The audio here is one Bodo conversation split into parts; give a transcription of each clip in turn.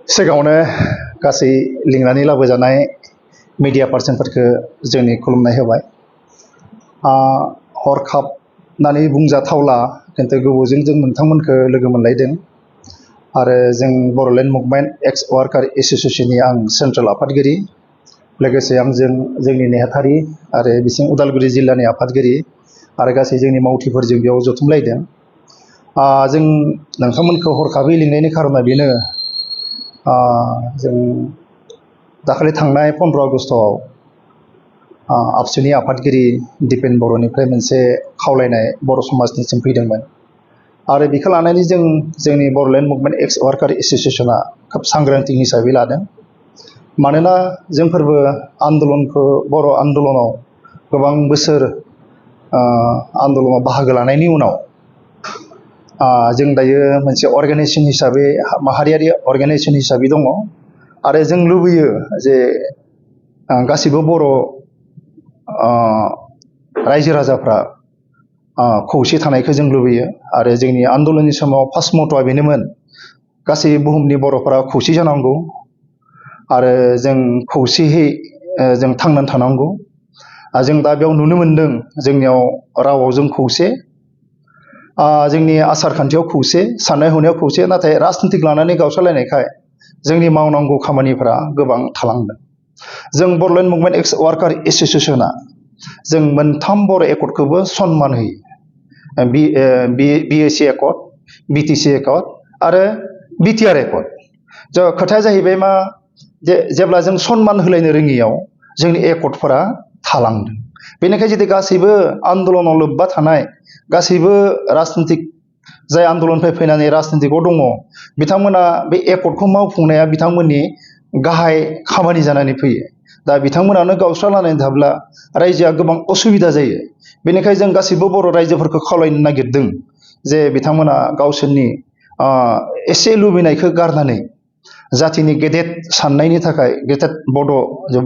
सिगाङावनो गासै लिंनानै लाबोजानाय मिडिया पार्सनफोरखौ जोंनि खुलुमनाय होबाय। हरखाब होननानै बुंजाथावला, खिन्थु गोबावजों जों नोंथांमोनखौ लोगो मोनलायदों। आरो जों बर'लेण्ड मुभमेन्ट एक्स वार्कार एस'सिएशननि आं सेन्ट्रेल आफादगिरि, लोगोसे आंजों जोंनि नेहाथारि आरो बिसिं उदालगुरि जिल्लानि आफादगिरि आरो गासै जोंनि मावथिफोरजों बेयाव जथुमलायदों। जों नोंथांमोनखौ हरखाबै लिंनायनि खारना बेनो, जों दाखालि थांनाय 15 आगस्टआव आबसुनि आफादगिरि दिपेन बर'निफ्राय मोनसे खावलायनाय बर' समाजनिसिम फैदोंमोन। आरो बेखौ लानानै जोंनि बर'लेण्ड मुभमेन्ट एक्स वार्कार एस'सिएशना खोब सांग्रांथि हिसाबै लादों। मानोना जोंफोरबो आन्दलनखौ बर' आन्दलनाव गोबां बोसोर आन्दलनाव बाहागो लानायनि उनाव जों दायो मोनसे अर्गानाइजेसन हिसाबै, माहारियारि अर्गानाइजेसन हिसाबै दङ। आरो जों लुबैयो जे गासिबो बर' रायजो राजाफ्रा खौसे थानायखौ जों लुबैयो। आरो जोंनि आन्दलननि समाव फार्स्ट मट'आ बेनोमोन, गासै बुहुमनि बर'फोरा खौसे जानांगौ आरो जों खौसेयै जों थांनानै थानांगौ। जों दा बेयाव नुनो मोनदों, जोंनियाव रावाव जों खौसे, जोंनि आसार खान्थियाव खौसे, साननाय हनायाव खौसे, नाथाय राजनितिक लानानै गावस्रालायनायखाय जोंनि मावनांगौ खामानिफ्रा गोबां थालांदों। जों बर'लेण्ड मुभमेन्ट एक्स वार्कार एस'सिएशना जों मोनथाम बर' एकर्डखौबो सन्मान होयो। बिएसि एकर्ड, बिटिसि एकर्ड आरो बिटिआर एकर्ड। खोथाया जाहैबाय मा, जेब्ला जों सन्मान होलायनो रोङियाव जोंनि एकर्डफोरा थालांदों। बेनिखायनो जुदि गासैबो आन्दलनाव लोब्बा थानाय, गासैबो राजनितिक जाय आन्दलननिफ्राय फैनानै राजनितिकआव दङ, बिथांमोना बे एकर्डखौ मावफुंनाया बिथांमोननि गाहाय खामानि जानानै फैयो। दा बिथांमोनानो गावस्रालायनानै थाब्ला रायजोआ गोबां असुबिदा जायो। बेनिखायनो जों गासैबो बर' रायजोफोरखौ खावलायनो नागिरदों जे बिथांमोना गावसोरनि एसे लुबैनायखौ गारनानै जातिनि गेदेर साननायनि थाखाय, गेदेर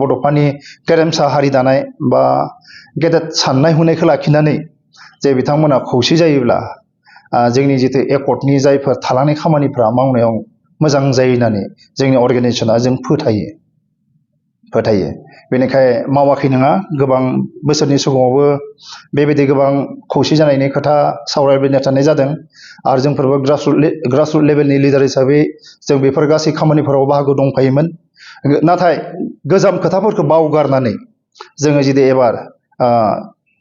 बड'फानि गेरेमसा हारि दानाय बा गेदेर साननाय हनायखौ लाखिनानै जे बिथांमोना खौसे जायोब्ला जोंनि जितु एकर्डनि जायफोर थालांनाय खामानिफ्रा मावनायाव मोजां जायो होननानै जोंनि अर्गानाइजेसना जों फोथायो। बेनिखायनो मावाखै नङा, गोबां बोसोरनि सिगाङावबो बेबायदि गोबां खौसे जानायनि खोथा सावरायबाय थानाय जादों। आरो जोंफोरबो ग्रासरुट लेभेलनि लिडार हिसाबै जों बेफोर गासै खामानिफोराव बाहागो दंफायोमोन। नाथाय गोजाम खोथाफोरखौ बावगारनानै जोङो जुदि एबार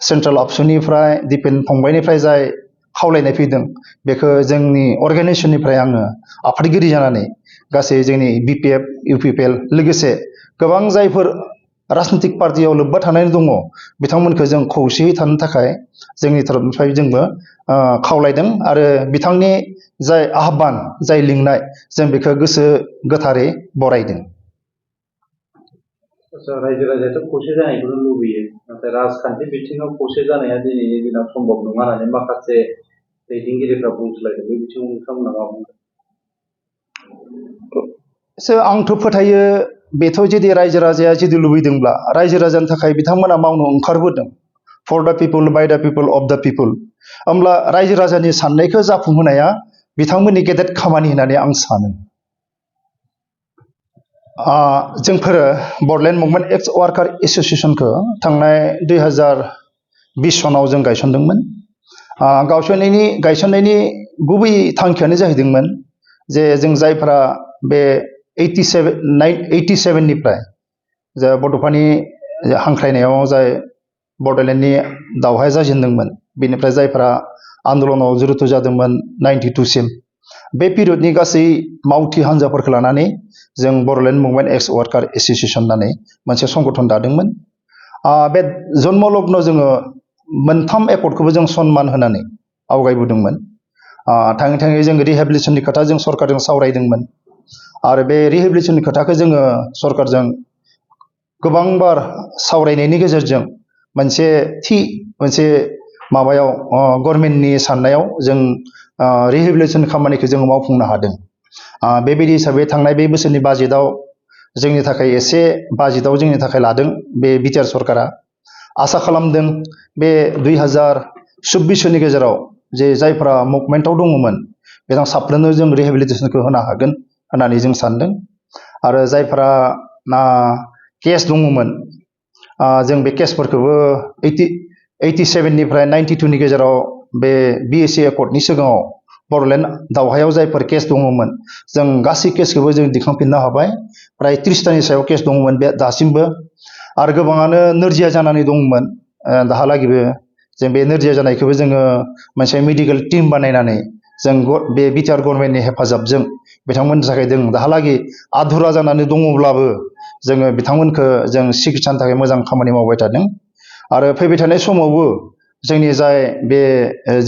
सेन्ट्रेल आबसुनिफ्राय दिपेन फंबायनिफ्राय जाय खावलायनाय फैदों, बेखौ जोंनि अर्गानाइजेसननिफ्राय आङो आफादगिरि जानानै गासै जोंनि बिपिएफ, इउपिपिएल लोगोसे गोबां जायफोर राजनितिक पार्टियाव लोब्बा थानाय दङ, बिथांमोनखौ जों खौसेयै थानो थाखाय जोंनि तरफनिफ्राय जोंबो खावलायदों। आरो बिथांनि जाय आह्वान, जाय लिंनाय, जों बेखौ गोसो गोथारै बरायदों। रायजो राजायाथ' खौसे जानायखौनो लुबैयो, नाथाय राजखान्थि बिथिङाव खौसे जानाया दिनैनि दिनाव सम्भब नङा होननानै माखासे दैदेनगिरिफ्रा बुंसोलायदों। बे बिथिङाव नोंथांमोना मा बुंदों? आंथ' फोथायो, बेथ' जुदि रायजो राजाया जुदि लुबैदोंब्ला रायजो राजानि थाखाय बिथांमोना मावनो ओंखारबोदों। फर दा पिपोल, बाय दा पिपोल, अफ दा पिपोल। होमब्ला रायजो राजानि साननायखौ जाफुंहोनाया बिथांमोननि गेदेर खामानि होननानै आं सानो। जोंफोरो बर'लेण्ड मुभमेन्ट एक्स वार्कार एस'सिएशनखौ थांनाय 2020 सनाव जों गायसनदोंमोन। गायसननायनि गुबै थांखियानो जाहैदोंमोन जे जों जायफोरा बे 87निफ्राय जा बड'फानि हांख्रायनायाव जाय बड'लेण्डनि दावहाया जाजेनदोंमोन, बेनिफ्राय जायफोरा आन्दलनाव जुरित जादोंमोन 92सिम, बे पिरियडनि गासै मावथि हान्जाफोरखौ लानानै जों बर'लेण्ड मुभमेन्ट एक्स वार्कार एस'सिएशन होननानै मोनसे संगठन दादोंमोन। बे जन्म लग्न जोङो मोनथाम एकर्डखौबो जों सन्मान होनानै आवगायबोदोंमोन। थाङै थाङै जों रिहेबिलिटेसननि खोथा जों सरकारजों सावरायदोंमोन। आरो बे रिहेबिलिटेसननि खोथाखौ जोङो सरकारजों गोबांबार सावरायनायनि गेजेरजों मोनसे माबायाव गभर्नमेन्टनि साननायाव जों रिहेबिलिटेसन खामानिखौ जों मावफुंनो हादों। बेबायदि हिसाबै थांनाय बे बोसोरनि बाजेटआव जोंनि थाखाय लादों बे बिटिआर सरकारा। आसा खालामदों बे 2024 गेजेराव जे जायफोरा मुभमेन्टआव दङमोन, बिथां साफ्रोमनो जों रिहेबिलिटेसनखौ होनो हागोन होननानै जों सानदों। आरो जायफोरा केस दङमोन जों बे केसफोरखौबो 87 निफ्राय 92 नि गेजेराव बे BSC एकर्डनि सिगाङाव बड'लेण्ड दावहायाव जायफोर केस दङमोन जों गासै केसखौबो जों दिखांफिननो हाबाय प्राय 30तानि सायाव केस दङमोन बे दासिमबो आरो गोबाङानो नोरजिया जानानै दंमोन दाहालागिबो जों बे नोरजिया जानायखौबो जोङो मोनसे मेडिकेल टीम बानायनानै जों बे बिटिआर गभर्नमेन्टनि हेफाजाबजों बिथांमोननि थाखाय जों दाहालागि आधुरा जानानै दङब्लाबो जोङो बिथांमोनखौ जों सिकित्सानि थाखाय मोजां खामानि मावबाय थादों आरो फैबाय थानाय समावबो जोंनि जाय बे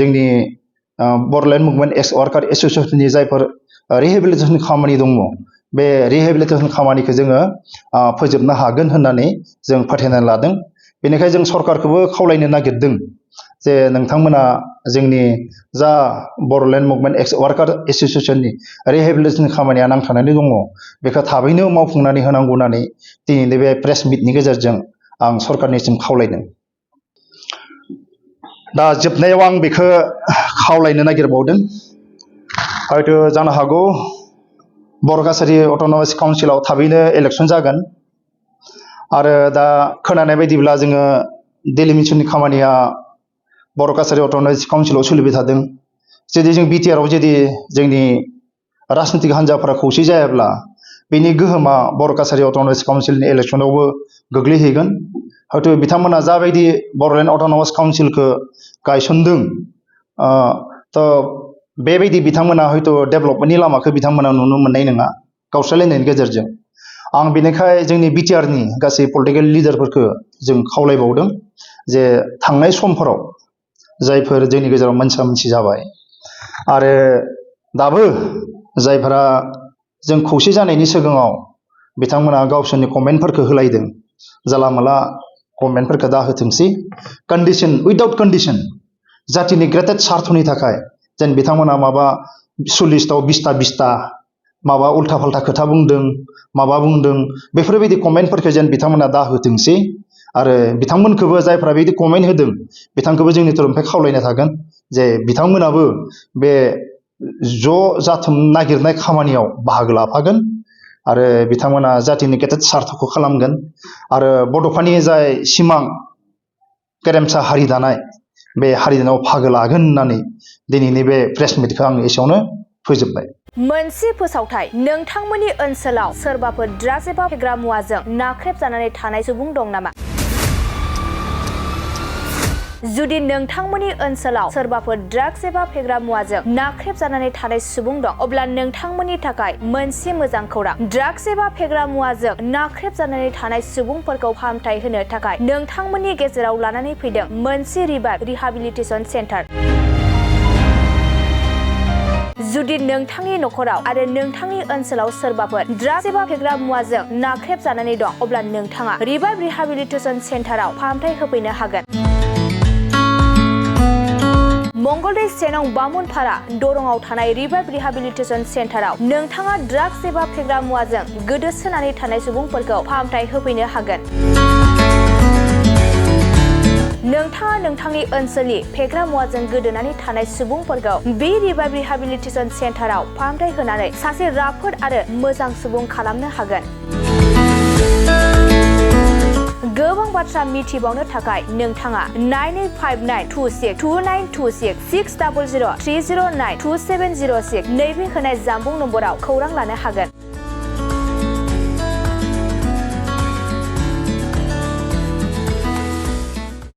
जोंनि बड'लेण्ड मुभमेन्ट एक्स वार्कार एस'सिएशननि जायफोर रिहेबिलिटेसन खामानि दङ बे रिहेबिलिटेसन खामानिखौ जोङो फोजोबनो हागोन होननानै जों फोथायनानै लादों बेनिखायनो जों सरकारखौबो खावलायनो नागिरदों जे नोंथांमोना जोंनि जा बड'लेण्ड मुभमेन्ट एक्स वार्कार एस'सिएशननि रिहेबिलिटेसन खामानिया नांथानानै दङ बेखौ थाबैनो मावफुंनानै होनांगौ होननानै दिनैनि बे प्रेस मिटनि गेजेरजों आं सरकारनिसिम खावलायदों दा जोबनायाव आं बेखौ खावलायनो नागिरबावदों हयथ' जानो हागौ बर' काछारी अट'नमास काउन्सिलाव थाबैनो इलेक्सन जागोन आरो दा खोनानाय बायदिब्ला जोङो डेलिमिटेसननि खामानिया बर' काछारी अट'नमास काउन्सिलाव सोलिबाय थादों जुदि जों बिटिआरआव जुदि जोंनि राजनितिक हान्जाफोरा खौसे जायाब्ला बेनि गोहोमा बर' काछारी अट'नमास काउन्सिलनि इलेक्सनावबो गोग्लैहैगोन हयथ' बिथांमोना जाबायदि बड'लेण्ड अट'नमास काउन्सिलखौ गायसनदों थ' बेबायदि बिथांमोना हयथ' डेभेलपमेन्टनि लामाखौ बिथांमोना नुनो मोननाय नङा गावस्रालायनायनि गेजेरजों आं बेनिखाय जोंनि बिटिआरनि गासै पलिटिकेल लिडारफोरखौ जों खावलायबावदों जे थांनाय समफोराव जायफोर जोंनि गेजेराव मोनसा मोनसि जाबाय आरो दाबो जायफोरा जों खौसे जानायनि सिगाङाव बिथांमोना गावसोरनि कमेन्टफोरखौ होलायदों जाला माला कमेन्टफोरखौ दा होथोंसै कन्डिशन उइदाउट कन्डिशन जातिनि ग्रेटेड सार्थनि थाखाय जेन बिथांमोना माबा 40ताव 20ता माबा उल्था फाल्था खोथा बुंदों माबा बुंदों बेफोरबायदि कमेन्टफोरखौ जेन बिथांमोना दा होथोंसै आरो बिथांमोनखौबो जायफ्रा बिदि कमेन्ट होदों बिथांखौबो जोंनि तरफनिफ्राय खावलायनाय थागोन जे बिथांमोनाबो बे ज' जाथुम नागिरनाय खामानियाव बाहागो लाफागोन आरो बिथांमोना जातिनि ग्रेटेड सार्थखौ खालामगोन आरो बड'फानि जाय सिमां गेरेमसा हारि दानाय बे हारि दानायाव बाहागो लागोन होननानै दिनैनि बे प्रेस मिटखौ आं एसेयावनो फोजोबबाय मोनसे फोसावथाय नोंथांमोननि ओनसोलाव सोरबाफोर ड्राग्स एबा फेग्रा मुवाजों नाख्रेबजानानै थानाय सुबुं दं नामा जुदि नोंथांमोननि ओनसोलाव सोरबाफोर ड्राग्स एबा फेग्रा मुवाजों नाख्रेबजानानै थानाय सुबुं दं अब्ला नोंथांमोननि थाखाय मोनसे मोजां खौरां ड्राग्स एबा फेग्रा मुवाजों नाख्रेबजानानै थानाय सुबुंफोरखौ फाहामथाय होनो थाखाय नोंथांमोननि गेजेराव लानानै फैदों मोनसे रिहाबिलिटेसन सेन्टार जुदि नोंथांनि नखराव आरो नोंथांनि ओनसोलाव सोरबाफोर ड्राग्स एबा फेग्रा मुवाजों नाख्रेबजानानै दं अब्ला नोंथाङा रिभाइभ रिहाबिलिटेसन सेन्टाराव फाहामथाय होफैनो हागोन मंगलदै सेनं बामुनपारा दरंआव थानाय रिभाइभ रिहाबिलिटेसन सेन्टाराव नोंथाङा ड्राग्स एबा फेग्रा मुवाजों गोदोसोनानै थानाय सुबुंफोरखौ फाहामथाय होफैनो हागोन नोंथाङा नोंथांनि ओनसोलनि फेग्रा मुवाजों गोदोनानै थानाय सुबुंफोरखौ बे रिभाइभ रिहाबिलिटेसन सेन्टाराव फाहामथाय होनानै सासे राफोद आरो मोजां सुबुं खालामनो हागोन गोबां बाथ्रा मिथिबावनो थाखाय नोंथाङा 9859262926 60030927006 नैबे होनाय जानबुं नम्बराव खौरां लानो हागोन